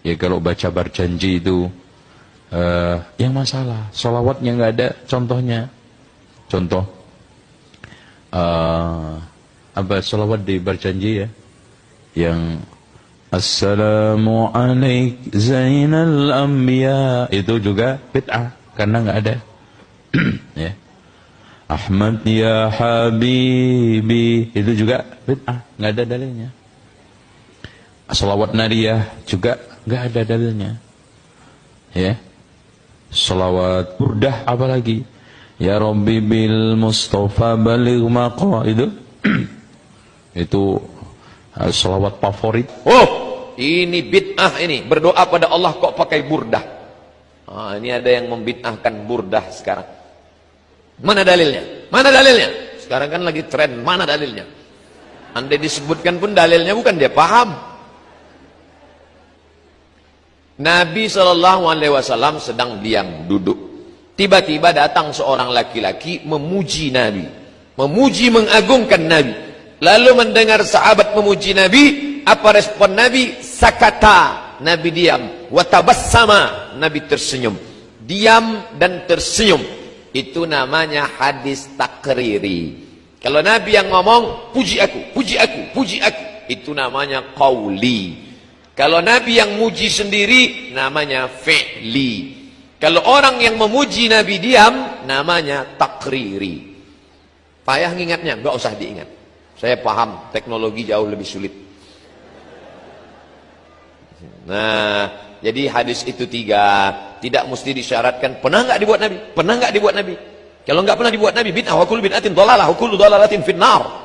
Ya kalau baca berjanji itu yang masalah sholawatnya nggak ada contohnya. Contoh apa sholawat di berjanji ya, yang Assalamu alaik Zainal Anbiya, itu juga bid'ah karena nggak ada. Ya. Ahmad ya Habibi, itu juga bid'ah, nggak ada dalilnya. Sholawat nariyah juga nggak ada dalilnya. Ya. Sholawat burdah apalagi, ya Rabbi bil Mustafa baligh maqa, itu sholawat favorit. Oh, ini bid'ah ini. Berdoa pada Allah kok pakai burdah. Ini ada yang membid'ahkan burdah sekarang. Mana dalilnya? Mana dalilnya? Sekarang kan lagi tren, mana dalilnya? Andai disebutkan pun dalilnya bukan dia paham. Nabi SAW sedang diam, duduk. Tiba-tiba datang seorang laki-laki memuji Nabi. Memuji, mengagungkan Nabi. Lalu mendengar sahabat memuji Nabi, apa respon Nabi? Sakata, Nabi diam. Watabassama, Nabi tersenyum. Diam dan tersenyum. Itu namanya hadis takriri. Kalau Nabi yang ngomong, puji aku, puji aku, puji aku, itu namanya qauli. Kalau Nabi yang muji sendiri, namanya fi'li. Kalau orang yang memuji Nabi diam, namanya takriri. Payah ngingatnya, nggak usah diingat. Saya paham, teknologi jauh lebih sulit. Nah, jadi hadis itu 3. Tidak mesti disyaratkan. Pernah nggak dibuat Nabi? Pernah nggak dibuat Nabi? Kalau nggak pernah dibuat Nabi, bid'ah, wa kullu bid'atin dhalalah, wa kullu dhalalatin finnar.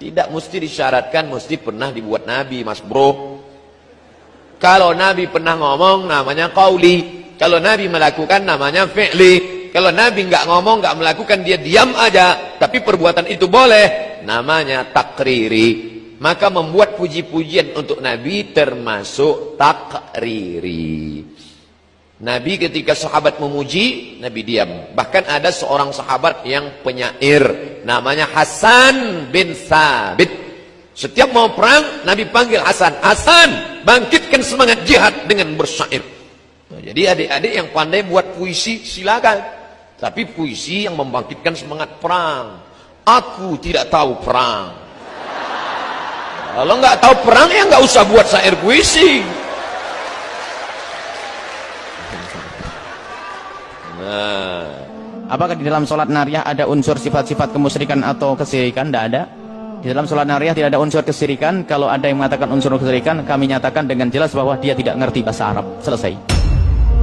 Tidak mesti disyaratkan, mesti pernah dibuat Nabi, Mas Bro. Kalau Nabi pernah ngomong, namanya qauli. Kalau Nabi melakukan, namanya fi'li. Kalau Nabi nggak ngomong, nggak melakukan, dia diam aja, tapi perbuatan itu boleh, namanya takriri. Maka membuat puji-pujian untuk Nabi termasuk takriri. Nabi ketika sahabat memuji, Nabi diam. Bahkan ada seorang sahabat yang penyair, namanya Hasan bin Thabit. Setiap mau perang, Nabi panggil Hasan. Hasan, bangkitkan semangat jihad dengan bersyair. Jadi adik-adik yang pandai buat puisi, silakan. Tapi puisi yang membangkitkan semangat perang. Aku tidak tahu perang. Kalau nggak tahu perang, ya nggak usah buat syair puisi. Nah. Apakah di dalam sholat nariyah ada unsur sifat-sifat kemusyrikan atau kesirikan? Tidak ada. Di dalam sholat nariyah tidak ada unsur kesirikan. Kalau ada yang mengatakan unsur kesirikan, kami nyatakan dengan jelas bahwa dia tidak ngerti bahasa Arab. Selesai.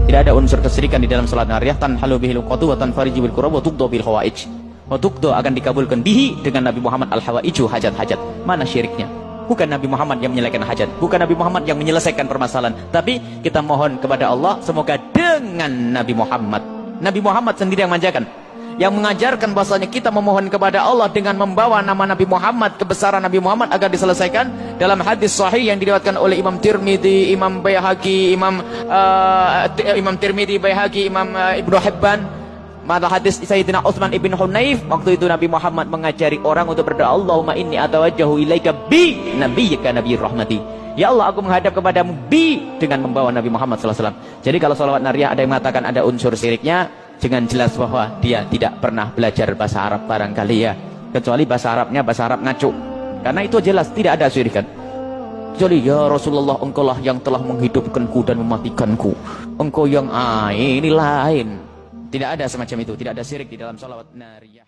Tidak ada unsur kesirikan di dalam sholat nariyah. Tanhalu bihil qatu wa tanfariju bil qurab wa tuqdo bil hawaij. Wa tuqdo akan dikabulkan bihi dengan Nabi Muhammad al-hawaiju, hajat-hajat. Mana syiriknya? Bukan Nabi Muhammad yang menyelesaikan hajat, bukan Nabi Muhammad yang menyelesaikan permasalahan, tapi kita mohon kepada Allah semoga dengan Nabi Muhammad. Nabi Muhammad sendiri yang manjakan, yang mengajarkan bahasanya kita memohon kepada Allah dengan membawa nama Nabi Muhammad, kebesaran Nabi Muhammad agar diselesaikan. Dalam hadis sahih yang diriwayatkan oleh Imam Tirmidzi, Imam Baihaqi, Imam Tirmidzi, Baihaqi, Imam Ibnu Hibban, mata hadis Sayyidina Utsman ibn Hunayf, waktu itu Nabi Muhammad mengajari orang untuk berdoa, Allahumma inni atawajjahu ilaika bi nabiyyika nabiyir rahmati. Ya Allah, aku menghadap kepadamu bi, dengan membawa Nabi Muhammad SAW. Jadi kalau sholawat nariyah ada yang mengatakan ada unsur syiriknya, dengan jelas bahwa dia tidak pernah belajar bahasa Arab barangkali ya. Kecuali bahasa Arabnya bahasa Arab ngaco. Karena itu jelas tidak ada syirikan. Kecuali ya Rasulullah, engkau lah yang telah menghidupkanku dan mematikanku. Engkau yang ini lain. Tidak ada semacam itu, tidak ada syirik di dalam sholawat nariyah.